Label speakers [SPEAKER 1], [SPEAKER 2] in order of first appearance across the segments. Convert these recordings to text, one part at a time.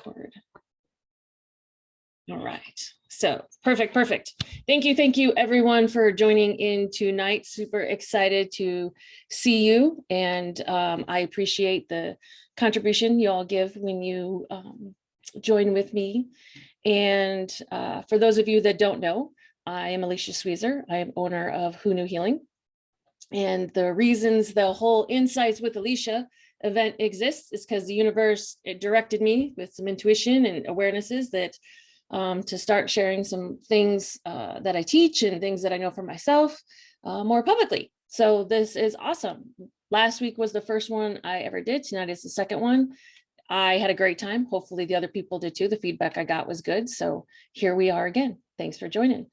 [SPEAKER 1] record. All right, so perfect. Thank you everyone for joining in tonight. Super excited to see you, and I appreciate the contribution you all give when you join with me. And for those of you that don't know, I am Alicia Sweezer. I am owner of Who Knew Healing. And the reasons the whole Insights with Alicia event exists is because the universe, it directed me with some intuition and awarenesses that to start sharing some things that I teach and things that I know for myself more publicly. So this is awesome. Last week was the first one I ever did. Tonight is the second one. I had a great time. Hopefully the other people did too. The feedback I got was good. So here we are again. Thanks for joining.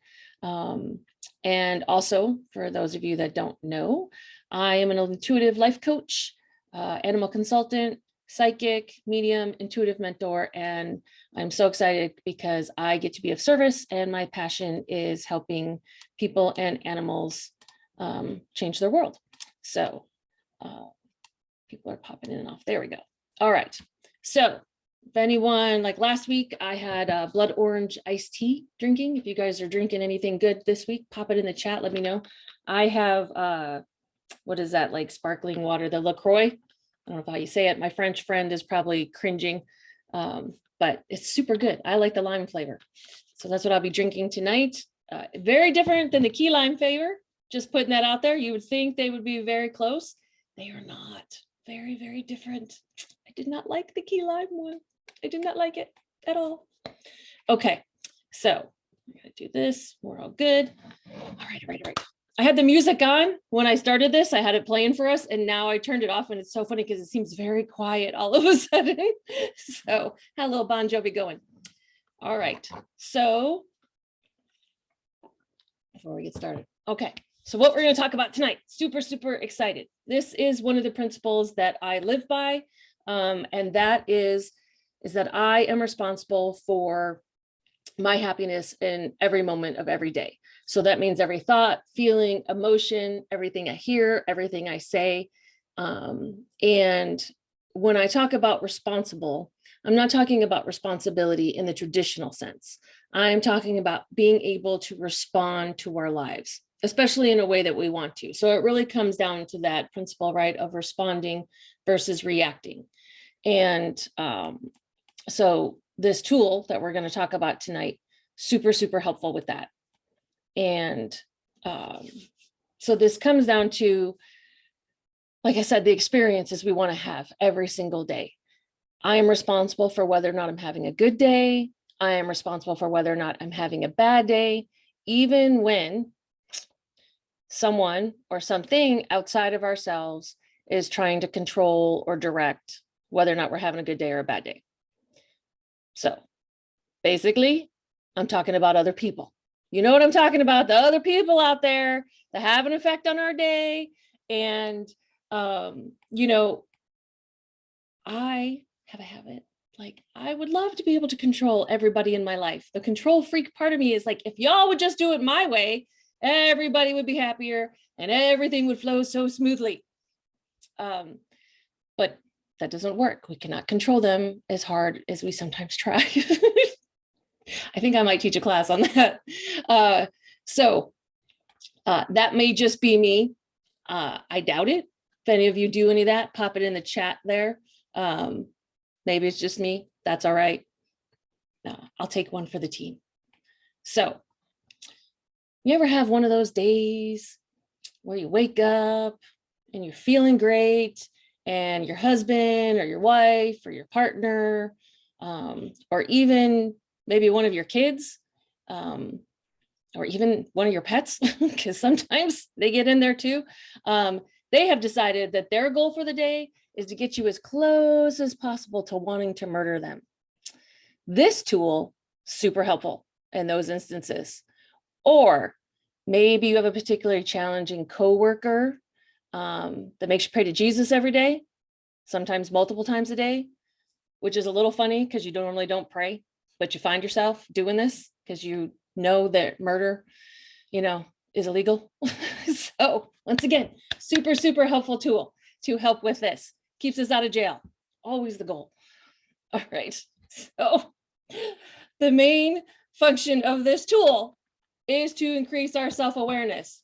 [SPEAKER 1] And also, for those of you that don't know, I am an intuitive life coach, animal consultant, psychic, medium, intuitive mentor, and I'm so excited because I get to be of service, and my passion is helping people and animals change their world. So people are popping in and off. There we go. All right. So if anyone, like last week, I had blood orange iced tea drinking. If you guys are drinking anything good this week, pop it in the chat. Let me know. I have, what is that, like sparkling water, the LaCroix. I don't know how you say it. My French friend is probably cringing, but it's super good. I like the lime flavor. So that's what I'll be drinking tonight. Very different than the key lime flavor. Just putting that out there. You would think they would be very close. They are not. Very, very different. I did not like the key lime one. I did not like it at all. Okay, so I'm gonna do this. We're all good. All right. I had the music on when I started this. I had it playing for us, and now I turned it off, and it's so funny because it seems very quiet all of a sudden. So had a little Bon Jovi going. All right, so before we get started, okay. So what we're going to talk about tonight, super excited. This is one of the principles that I live by, and that is that I am responsible for my happiness in every moment of every day. So that means every thought, feeling, emotion, everything I hear, everything I say. And when I talk about responsible, I'm not talking about responsibility in the traditional sense. I'm talking about being able to respond to our lives, especially in a way that we want to. So it really comes down to that principle, right, of responding versus reacting. And so this tool that we're going to talk about tonight, super helpful with that. And so this comes down to, like I said, the experiences we want to have every single day. I am responsible for whether or not I'm having a good day. I am responsible for whether or not I'm having a bad day, even when someone or something outside of ourselves is trying to control or direct whether or not we're having a good day or a bad day. So basically, I'm talking about other people. You know what I'm talking about? The other people out there that have an effect on our day. And, you know, I have a habit. Like, I would love to be able to control everybody in my life. The control freak part of me is like, if y'all would just do it my way, everybody would be happier and everything would flow so smoothly. But that doesn't work. We cannot control them as hard as we sometimes try. I think I might teach a class on that. So that may just be me. I doubt it. If any of you do any of that, pop it in the chat there. Maybe it's just me. That's all right. I'll take one for the team. So you ever have one of those days where you wake up and you're feeling great, and your husband or your wife or your partner, or even maybe one of your kids, or even one of your pets, because sometimes they get in there too. They have decided that their goal for the day is to get you as close as possible to wanting to murder them. This tool, super helpful in those instances. Or maybe you have a particularly challenging coworker that makes you pray to Jesus every day, sometimes multiple times a day, which is a little funny because you normally don't pray, but you find yourself doing this because you know that murder, you know, is illegal. So once again, super helpful tool to help with this. Keeps us out of jail. Always the goal. All right. So the main function of this tool is to increase our self-awareness.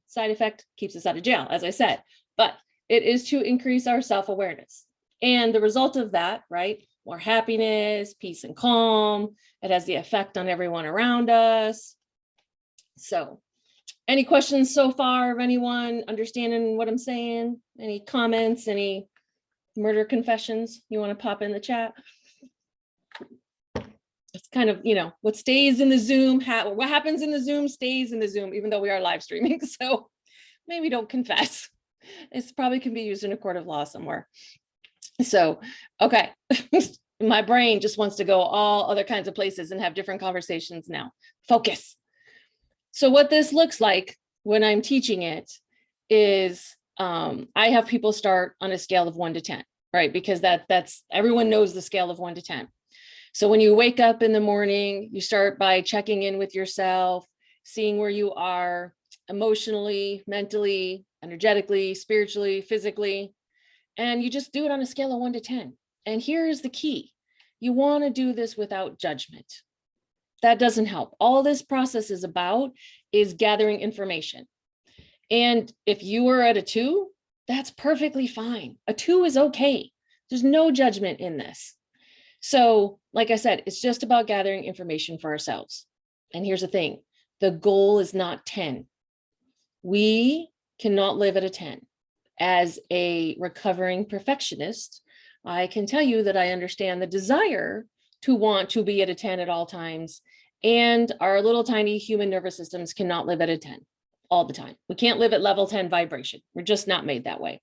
[SPEAKER 1] Side effect keeps us out of jail, as I said, but it is to increase our self-awareness. And the result of that, right? More happiness, peace and calm. It has the effect on everyone around us. So any questions so far of anyone understanding what I'm saying? Any comments, any murder confessions you want to pop in the chat? It's kind of, what stays in the Zoom, what happens in the Zoom stays in the Zoom, even though we are live streaming. So maybe don't confess. It's probably can be used in a court of law somewhere. So, okay. My brain just wants to go all other kinds of places and have different conversations now. Focus. So what this looks like when I'm teaching it is I have people start on a scale of 1 to 10, right? Because that's everyone knows the scale of 1 to 10. So when you wake up in the morning, you start by checking in with yourself, seeing where you are emotionally, mentally, energetically, spiritually, physically, and you just do it on a scale of 1 to 10. And here's the key. You want to do this without judgment. That doesn't help. All this process is about is gathering information. And if you are at a 2, that's perfectly fine. A 2 is okay. There's no judgment in this. So, like I said, it's just about gathering information for ourselves. And here's the thing, the goal is not 10. We cannot live at a 10. As a recovering perfectionist, I can tell you that I understand the desire to want to be at a 10 at all times. And our little tiny human nervous systems cannot live at a 10 all the time. We can't live at level 10 vibration. We're just not made that way.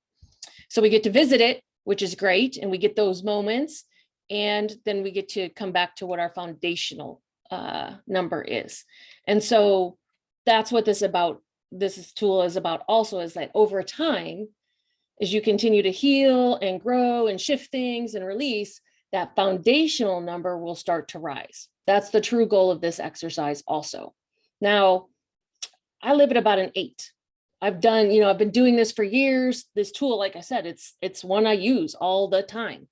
[SPEAKER 1] So we get to visit it, which is great. And we get those moments. And then we get to come back to what our foundational number is. And so that's what this tool is about also, is that over time, as you continue to heal and grow and shift things and release, that foundational number will start to rise. That's the true goal of this exercise also. Now, I live at about an 8. I've been doing this for years. This tool, like I said, it's one I use all the time.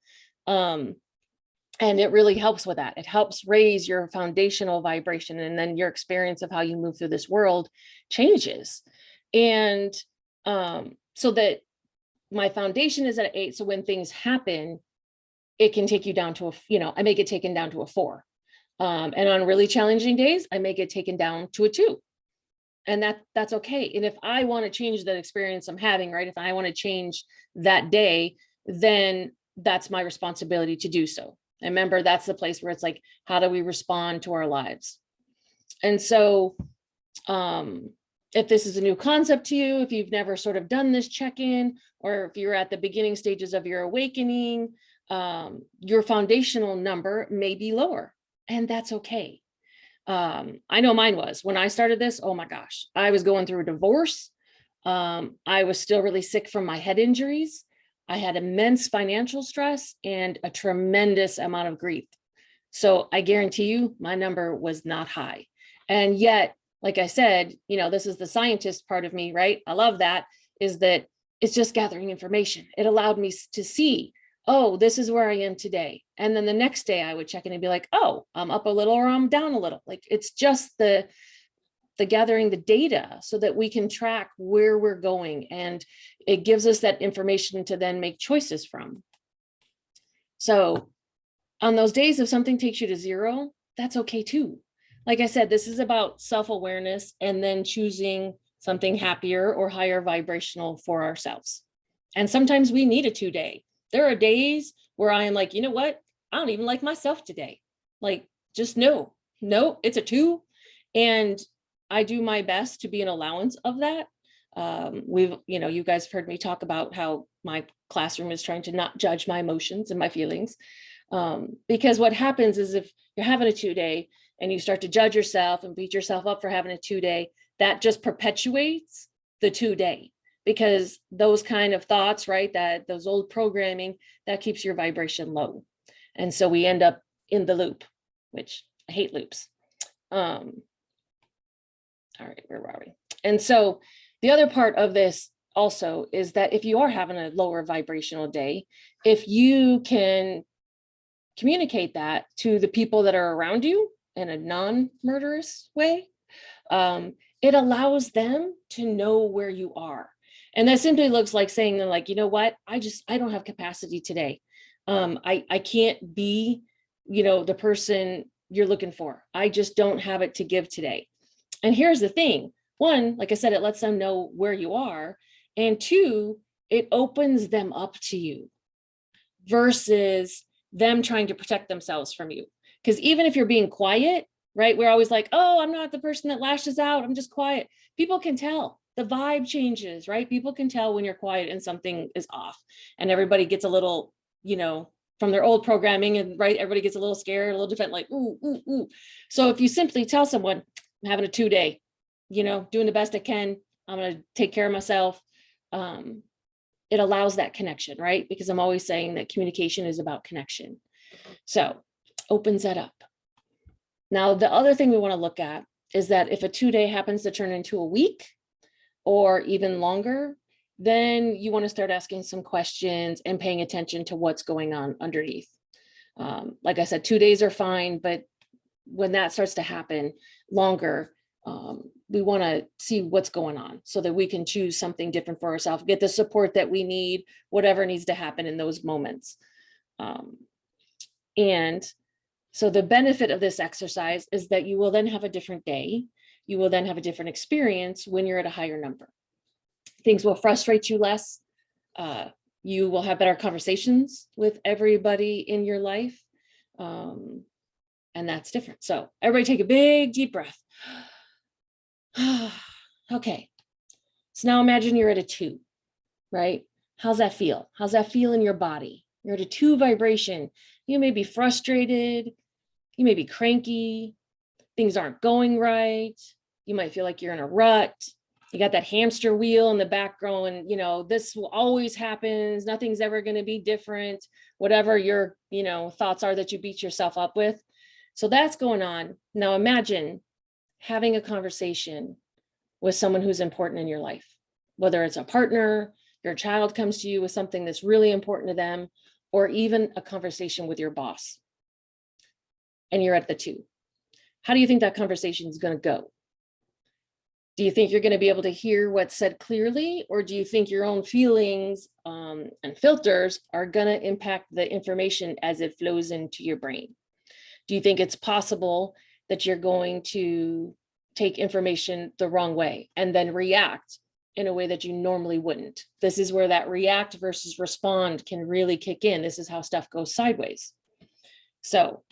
[SPEAKER 1] And it really helps with that. It helps raise your foundational vibration, and then your experience of how you move through this world changes. And so that my foundation is at 8. So when things happen, it can take you down to I may get taken down to a 4. And on really challenging days, I may get taken down to a 2. And that's okay. And if I want to change that experience I'm having, right? If I want to change that day, then that's my responsibility to do so. And remember, that's the place where it's like, how do we respond to our lives? And so if this is a new concept to you, if you've never sort of done this check-in, or if you're at the beginning stages of your awakening, your foundational number may be lower, and that's okay. I know mine was when I started this. Oh my gosh, I was going through a divorce. I was still really sick from my head injuries. I had immense financial stress and a tremendous amount of grief. So I guarantee you my number was not high. And yet, like I said, this is the scientist part of me, right? I love that, is that it's just gathering information. It allowed me to see, oh, this is where I am today. And then the next day I would check in and be like, oh, I'm up a little or I'm down a little. Like, it's just the gathering the data so that we can track where we're going. And it gives us that information to then make choices from. So on those days, if something takes you to 0, that's okay too. Like I said, this is about self-awareness and then choosing something happier or higher vibrational for ourselves. And sometimes we need a 2-day. There are days where I am like, you know what? I don't even like myself today. Like, just no, it's a 2. And I do my best to be an allowance of that. You guys have heard me talk about how my classroom is trying to not judge my emotions and my feelings. Because what happens is if you're having a 2-day and you start to judge yourself and beat yourself up for having a 2-day, that just perpetuates the 2-day, because those kind of thoughts, right, that those old programming, that keeps your vibration low. And so we end up in the loop, which I hate loops. All right, where are we? And so the other part of this also is that if you are having a lower vibrational day, if you can communicate that to the people that are around you in a non-murderous way, it allows them to know where you are. And that simply looks like saying, like, you know what, I don't have capacity today. I can't be, the person you're looking for. I just don't have it to give today. And here's the thing. One, like I said, it lets them know where you are. And two, it opens them up to you versus them trying to protect themselves from you. Because even if you're being quiet, right, we're always like, oh, I'm not the person that lashes out, I'm just quiet. People can tell. The vibe changes, right? People can tell when you're quiet and something is off, and everybody gets a little, from their old programming, and right, everybody gets a little scared, a little different, like, ooh, ooh, ooh. So if you simply tell someone, I'm having a 2-day, doing the best I can, I'm going to take care of myself. It allows that connection, right? Because I'm always saying that communication is about connection. So opens that up. Now, the other thing we want to look at is that if a 2-day happens to turn into a week or even longer, then you want to start asking some questions and paying attention to what's going on underneath. Like I said, 2 days are fine, but when that starts to happen longer, we want to see what's going on so that we can choose something different for ourselves, get the support that we need, whatever needs to happen in those moments. And so the benefit of this exercise is that you will then have a different day. You will then have a different experience when you're at a higher number. Things will frustrate you less. You will have better conversations with everybody in your life. And that's different. So everybody take a big deep breath. Okay. So now imagine you're at a 2, right? How's that feel? How's that feel in your body? You're at a 2 vibration. You may be frustrated. You may be cranky. Things aren't going right. You might feel like you're in a rut. You got that hamster wheel in the back going, this will always happen. Nothing's ever going to be different. Whatever your, thoughts are that you beat yourself up with. So that's going on. Now imagine having a conversation with someone who's important in your life, whether it's a partner, your child comes to you with something that's really important to them, or even a conversation with your boss. And you're at the 2. How do you think that conversation is going to go? Do you think you're going to be able to hear what's said clearly, or do you think your own feelings and filters are going to impact the information as it flows into your brain? Do you think it's possible that you're going to take information the wrong way and then react in a way that you normally wouldn't? This is where that react versus respond can really kick in. This is how stuff goes sideways. So,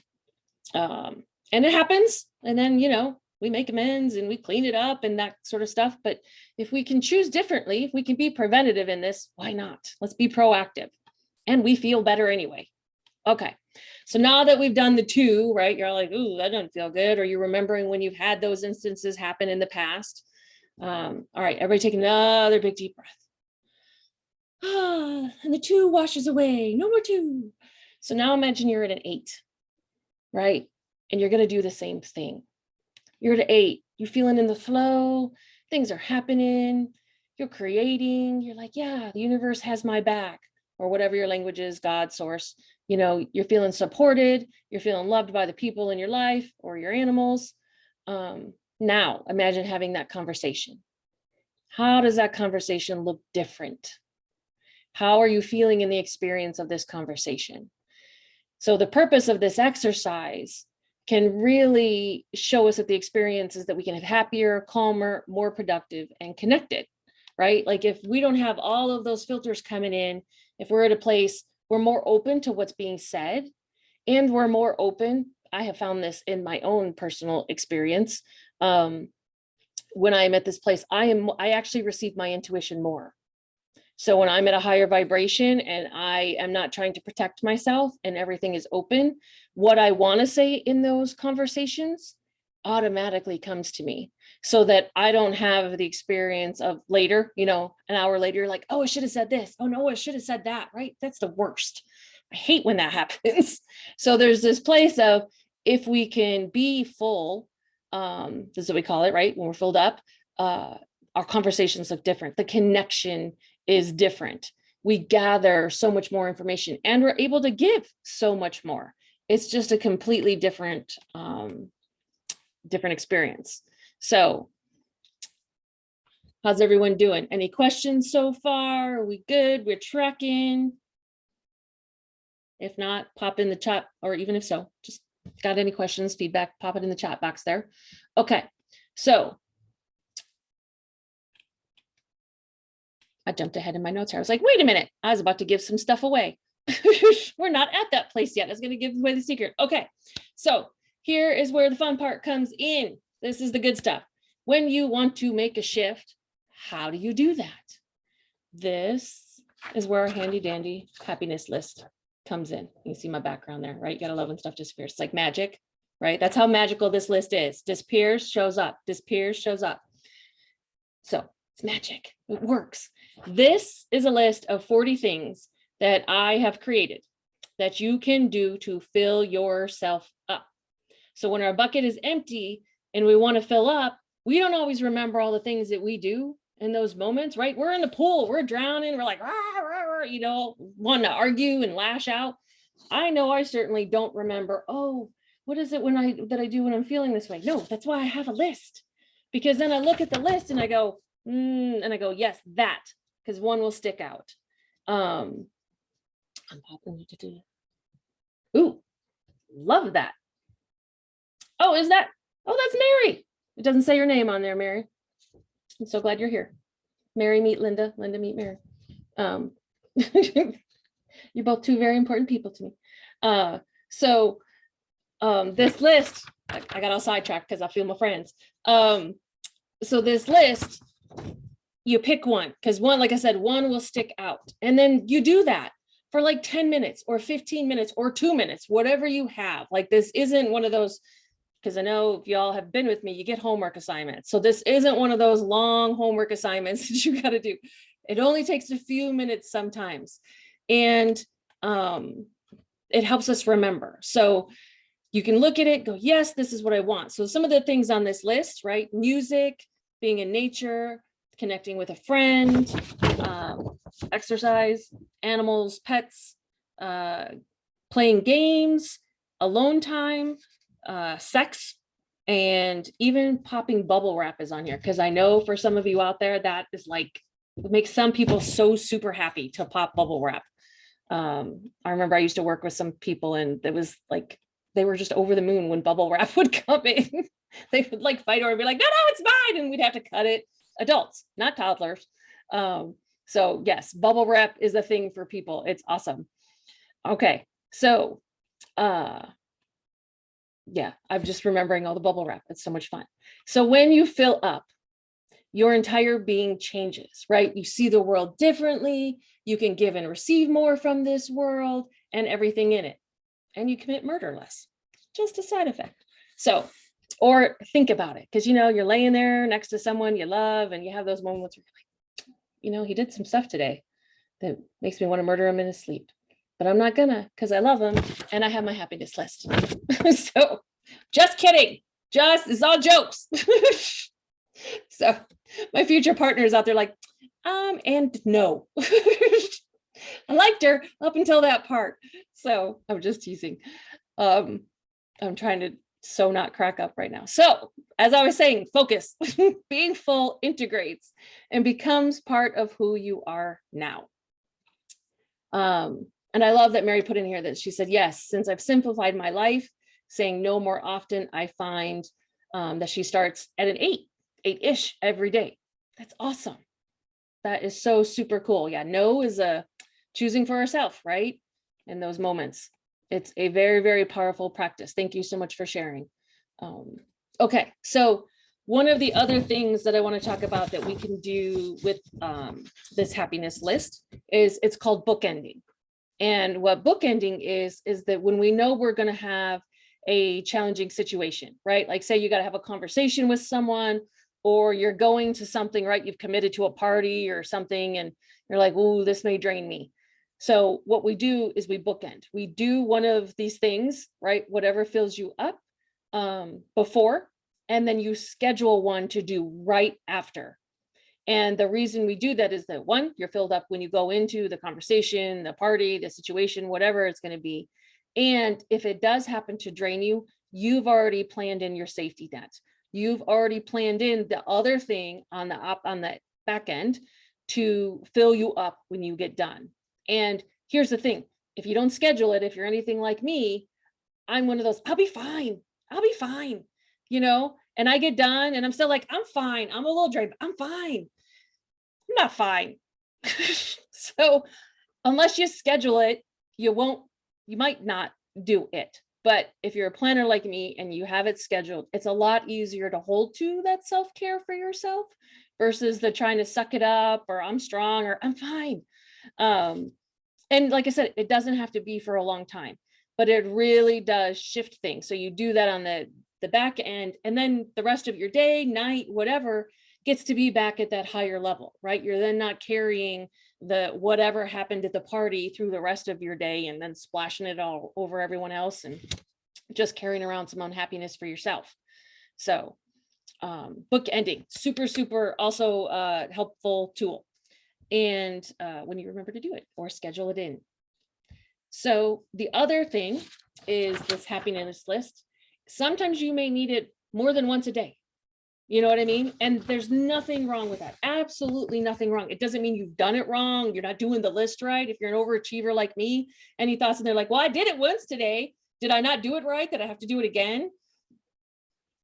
[SPEAKER 1] and it happens, and then, we make amends and we clean it up and that sort of stuff. But if we can choose differently, if we can be preventative in this, why not? Let's be proactive. And we feel better anyway. Okay. So now that we've done the 2, right? You're like, ooh, that doesn't feel good. Or you're remembering when you've had those instances happen in the past. All right, everybody take another big deep breath. And the 2 washes away. No more 2. So now imagine you're at an 8, right? And you're going to do the same thing. You're at 8. You're feeling in the flow. Things are happening. You're creating. You're like, yeah, the universe has my back, or whatever your language is, God, source. You're feeling supported. You're feeling loved by the people in your life or your animals. Now, imagine having that conversation. How does that conversation look different? How are you feeling in the experience of this conversation? So the purpose of this exercise can really show us that the experience is that we can have happier, calmer, more productive, and connected, right? Like if we don't have all of those filters coming in, if we're at a place, we're more open to what's being said, and we're more open. I have found this in my own personal experience. When I'm at this place, I actually receive my intuition more. So when I'm at a higher vibration and I am not trying to protect myself and everything is open, what I want to say in those conversations automatically comes to me, so that I don't have the experience of later, an hour later, like, oh, I should have said this. Oh no, I should have said that, right? That's the worst. I hate when that happens. So there's this place of, if we can be full, this is what we call it, right? When we're filled up, our conversations look different. The connection is different. We gather so much more information, and we're able to give so much more. it's just a completely different, different experience. So how's everyone doing? Any questions so far? Are we good? We're tracking. If not, pop in the chat, or even if so, just got any questions, feedback, pop it in the chat box there. Okay, so I jumped ahead in my notes here. I was like, wait a minute, I was about to give some stuff away. We're not at that place yet. I was going to give away the secret. Okay, so here is where the fun part comes in. This is the good stuff. When you want to make a shift, how do you do that? This is where our handy dandy happiness list comes in. You can see my background there, right? You gotta love when stuff disappears. It's like magic, right? That's how magical this list is. Disappears, shows up, disappears, shows up. So it's magic, it works. This is a list of 40 things that I have created that you can do to fill yourself up. So when our bucket is empty and we want to fill up, we don't always remember all the things that we do in those moments, right? We're in the pool, we're drowning, we're like, rah, rah, rah, you know, want to argue and lash out. I know I certainly don't remember, oh, what is it that I do when I'm feeling this way? No, that's why I have a list, because then I look at the list and I go, and I go, yes, that, because one will stick out. I'm popping it to do. Ooh, love that. Oh, is that? Oh, that's Mary. It doesn't say your name on there, Mary. I'm so glad you're here. Mary meet Linda, Linda meet Mary. You're both two very important people to me. This list, I got all sidetracked because I feel my friends. So this list, you pick one, because one, like I said, one will stick out. And then you do that for like 10 minutes or 15 minutes or 2 minutes, whatever you have. Like this isn't one of those, because I know if y'all have been with me, you get homework assignments. So this isn't one of those long homework assignments that you got to do. It only takes a few minutes sometimes. And it helps us remember. So you can look at it, go, yes, this is what I want. So some of the things on this list, right? Music, being in nature, connecting with a friend, exercise, animals, pets, playing games, alone time, sex, and even popping bubble wrap is on here, because I know for some of you out there that is like, it makes some people so super happy to pop bubble wrap. I remember I used to work with some people and it was like they were just over the moon when bubble wrap would come in. They would like fight over and be like, no, it's mine, and we'd have to cut it. Adults, not toddlers. So yes, bubble wrap is a thing for people. It's awesome. Okay, so yeah, I'm just remembering all the bubble wrap. It's so much fun. So when you fill up, your entire being changes, right? You see the world differently. You can give and receive more from this world and everything in it. And you commit murder less, just a side effect. So, or think about it, because, you know, you're laying there next to someone you love and you have those moments where you're like, you know, he did some stuff today that makes me want to murder him in his sleep, but I'm not gonna, because I love him and I have my happiness list. So just kidding. It's all jokes. So my future partner is out there like, and no. I liked her up until that part. So I'm just teasing. I'm trying to so not crack up right now. So as I was saying, focus. Being full integrates and becomes part of who you are now. And I love that Mary put in here that she said, yes, since I've simplified my life, saying no more often, I find that she starts at an 8-ish every day. That's awesome. That is so super cool. Yeah, no is a choosing for herself, right? In those moments. It's a very, very powerful practice. Thank you so much for sharing. Okay, so one of the other things that I want to talk about that we can do with this happiness list is it's called bookending. And what bookending is that when we know we're going to have a challenging situation, right? Like say you got to have a conversation with someone, or you're going to something, right? You've committed to a party or something, and you're like, oh, this may drain me. So what we do is we bookend. We do one of these things, right? Whatever fills you up before, and then you schedule one to do right after. And the reason we do that is that, one, you're filled up when you go into the conversation, the party, the situation, whatever it's going to be. And if it does happen to drain you, you've already planned in your safety net. You've already planned in the other thing on the back end to fill you up when you get done. And here's the thing, if you don't schedule it, if you're anything like me, I'm one of those, I'll be fine, you know, and I get done and I'm still like, I'm fine, I'm a little drained, but I'm fine. I'm not fine. So unless you schedule it, you might not do it. But if you're a planner like me and you have it scheduled, it's a lot easier to hold to that self-care for yourself versus the trying to suck it up or I'm strong or I'm fine. And like I said, it doesn't have to be for a long time, but it really does shift things. So you do that on the back end, and then the rest of your day, night, whatever, gets to be back at that higher level, right? You're then not carrying the whatever happened at the party through the rest of your day and then splashing it all over everyone else and just carrying around some unhappiness for yourself. So book ending, super also helpful tool. And when you remember to do it or schedule it in. So the other thing is this happiness list. Sometimes you may need it more than once a day. You know what I mean? And there's nothing wrong with that. Absolutely nothing wrong. It doesn't mean you've done it wrong. You're not doing the list right. If you're an overachiever like me, any thoughts in there like, well, I did it once today. Did I not do it right? Did I have to do it again?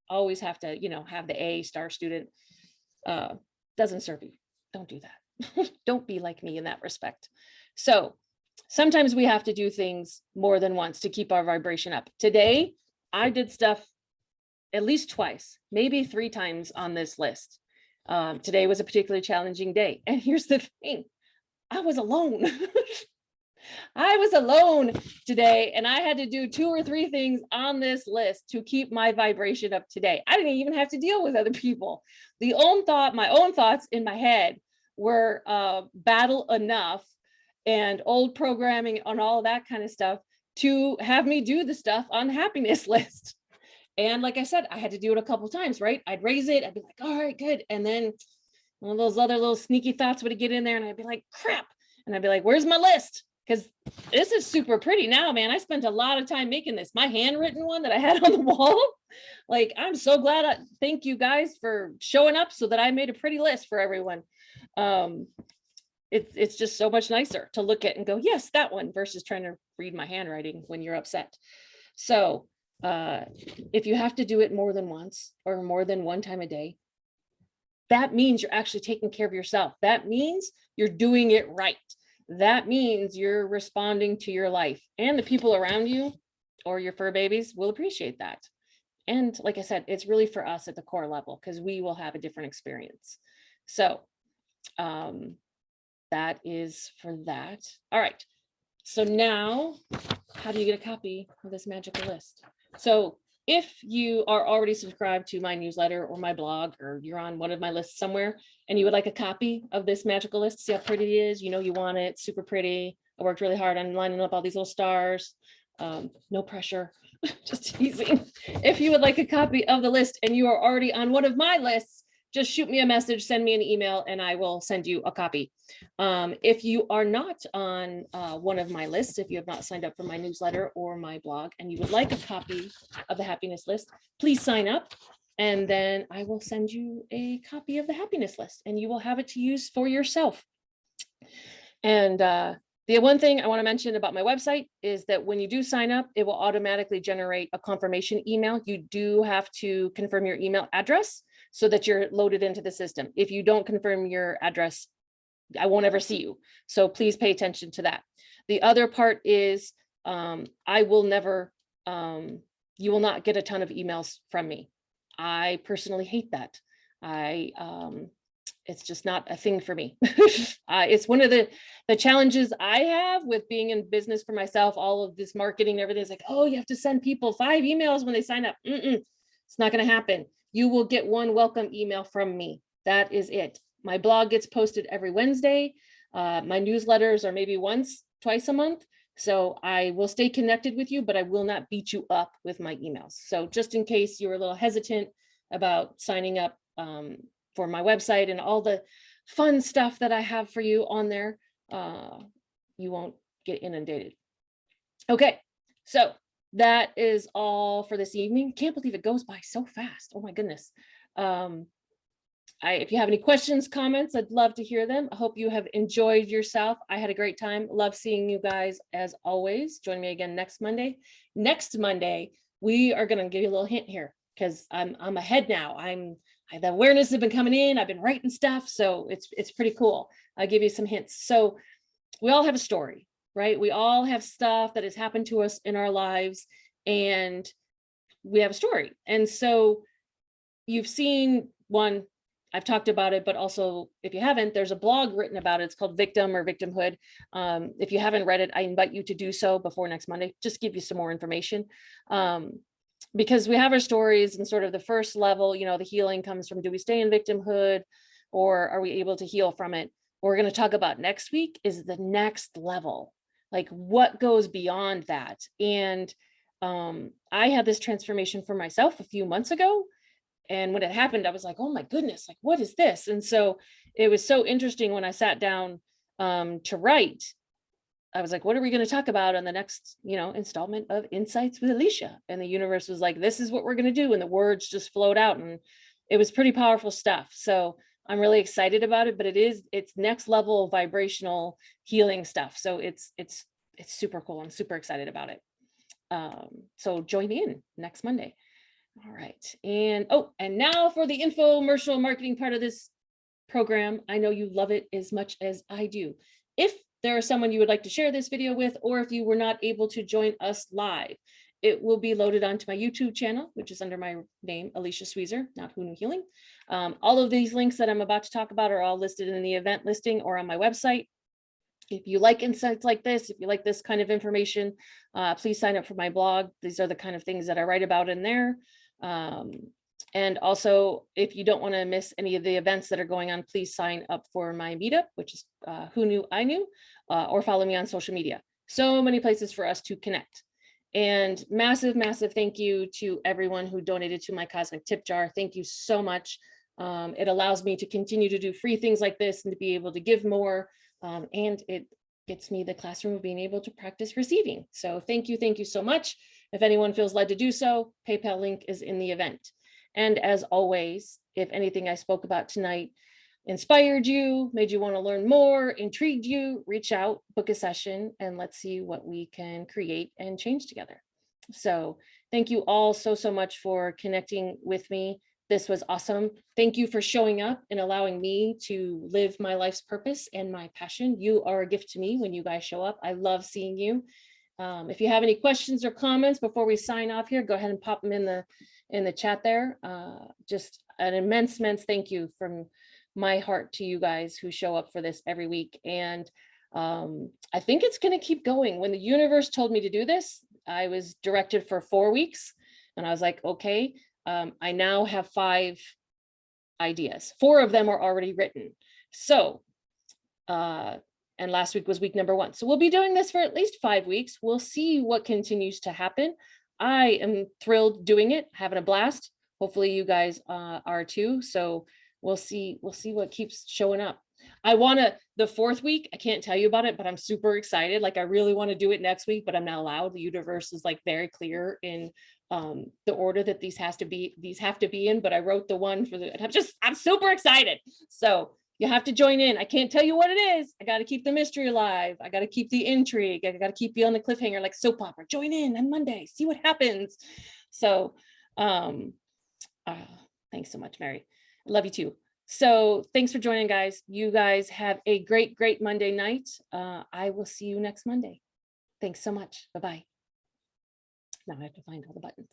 [SPEAKER 1] Always have to, you know, have the A star student. Doesn't serve you. Don't do that. Don't be like me in that respect. So sometimes we have to do things more than once to keep our vibration up. Today, I did stuff at least twice, maybe 3 times on this list. Today was a particularly challenging day. And here's the thing, I was alone. I was alone today and I had to do 2 or 3 things on this list to keep my vibration up today. I didn't even have to deal with other people. My own thoughts in my head were battle enough and old programming on all that kind of stuff to have me do the stuff on the happiness list. And like I said, I had to do it a couple of times, right? I'd raise it. I'd be like, all right, good. And then one of those other little sneaky thoughts would get in there and I'd be like, crap. And I'd be like, where's my list? Because this is super pretty now, man. I spent a lot of time making this. My handwritten one that I had on the wall. Like, I'm so glad. Thank you guys for showing up so that I made a pretty list for everyone. It's just so much nicer to look at and go, yes, that one, versus trying to read my handwriting when you're upset. So if you have to do it more than once or more than one time a day, that means you're actually taking care of yourself. That means you're doing it right. That means you're responding to your life, and the people around you or your fur babies will appreciate that. And like I said, it's really for us at the core level because we will have a different experience. So that is for that. All right. So now, how do you get a copy of this magical list? So if you are already subscribed to my newsletter or my blog, or you're on one of my lists somewhere and you would like a copy of this magical list, see how pretty it is, you know you want it, super pretty. I worked really hard on lining up all these little stars. No pressure, just teasing. If you would like a copy of the list and you are already on one of my lists, just shoot me a message, send me an email, and I will send you a copy. If you are not on one of my lists, if you have not signed up for my newsletter or my blog, and you would like a copy of the happiness list, please sign up, and then I will send you a copy of the happiness list, and you will have it to use for yourself. And the one thing I want to mention about my website is that when you do sign up, it will automatically generate a confirmation email. You do have to confirm your email address so that you're loaded into the system. If you don't confirm your address, I won't ever see you. So please pay attention to that. The other part is I will never, you will not get a ton of emails from me. I personally hate that. It's just not a thing for me. It's one of the challenges I have with being in business for myself, all of this marketing and everything is like, oh, you have to send people 5 emails when they sign up. It's not going to happen. You will get one welcome email from me. That is it. My blog gets posted every Wednesday. My newsletters are maybe once, twice a month. So I will stay connected with you, but I will not beat you up with my emails. So just in case you're a little hesitant about signing up for my website and all the fun stuff that I have for you on there, you won't get inundated. Okay, So that is all for this evening. Can't believe it goes by so fast. Oh my goodness. If you have any questions, comments, I'd love to hear them. I hope you have enjoyed yourself. I had a great time. Love seeing you guys as always. Join me again next Monday. Next Monday, we are going to give you a little hint here because I'm ahead now. The awareness has been coming in. I've been writing stuff, so it's pretty cool. I'll give you some hints. So we all have a story, right? We all have stuff that has happened to us in our lives, and we have a story. And so you've seen one, I've talked about it, but also if you haven't, there's a blog written about it. It's called Victim or Victimhood. If you haven't read it, I invite you to do so before next Monday, just give you some more information. Because we have our stories, and sort of the first level, you know, the healing comes from, do we stay in victimhood or are we able to heal from it? What we're going to talk about next week is the next level, like what goes beyond that. And I had this transformation for myself a few months ago. And when it happened, I was like, oh my goodness, like, what is this? And so it was so interesting when I sat down to write. I was like, what are we going to talk about on the next, you know, installment of Insights with Alicia? And the universe was like, this is what we're going to do. And the words just flowed out, and it was pretty powerful stuff. So I'm really excited about it, but it's next level vibrational healing stuff. So it's super cool. I'm super excited about it. So join me in next Monday. All right. And and now for the infomercial marketing part of this program. I know you love it as much as I do. If there is someone you would like to share this video with, or if you were not able to join us live, it will be loaded onto my YouTube channel, which is under my name, Alicia Sweezer, not Who Knew Healing. All of these links that I'm about to talk about are all listed in the event listing or on my website. If you like insights like this, if you like this kind of information, please sign up for my blog. These are the kind of things that I write about in there. And also, if you don't want to miss any of the events that are going on, please sign up for my meetup, which is Who Knew I Knew, or follow me on social media. So many places for us to connect. And massive, massive thank you to everyone who donated to my Cosmic Tip Jar. Thank you so much. It allows me to continue to do free things like this and to be able to give more. And it gets me the classroom of being able to practice receiving. So thank you so much. If anyone feels led to do so, PayPal link is in the event. And as always, if anything I spoke about tonight inspired you, made you want to learn more, intrigued you, reach out, book a session, and let's see what we can create and change together. So thank you all so much for connecting with me. This was awesome. Thank you for showing up and allowing me to live my life's purpose and my passion. You are a gift to me when you guys show up. I love seeing you. If you have any questions or comments before we sign off here, go ahead and pop them in the chat there. Just an immense thank you from my heart to you guys who show up for this every week. And I think it's going to keep going. When the universe told me to do this, I was directed for 4 weeks, and I was like, okay, I now have 5 ideas. 4 of them are already written. So, and last week was week number 1. So we'll be doing this for at least 5 weeks. We'll see what continues to happen. I am thrilled doing it, having a blast. Hopefully you guys are too. So we'll see what keeps showing up. The 4th week, I can't tell you about it, but I'm super excited. Like, I really want to do it next week, but I'm not allowed. The universe is like very clear in the order that these have to be in, but I wrote the one for I'm super excited. So you have to join in. I can't tell you what it is. I got to keep the mystery alive. I got to keep the intrigue. I got to keep you on the cliffhanger like soap opera. Join in on Monday. See what happens. So thanks so much, Mary. I love you too. So thanks for joining, guys. You guys have a great Monday night. I will see you next Monday. Thanks so much. Bye-bye. Now I have to find all the buttons.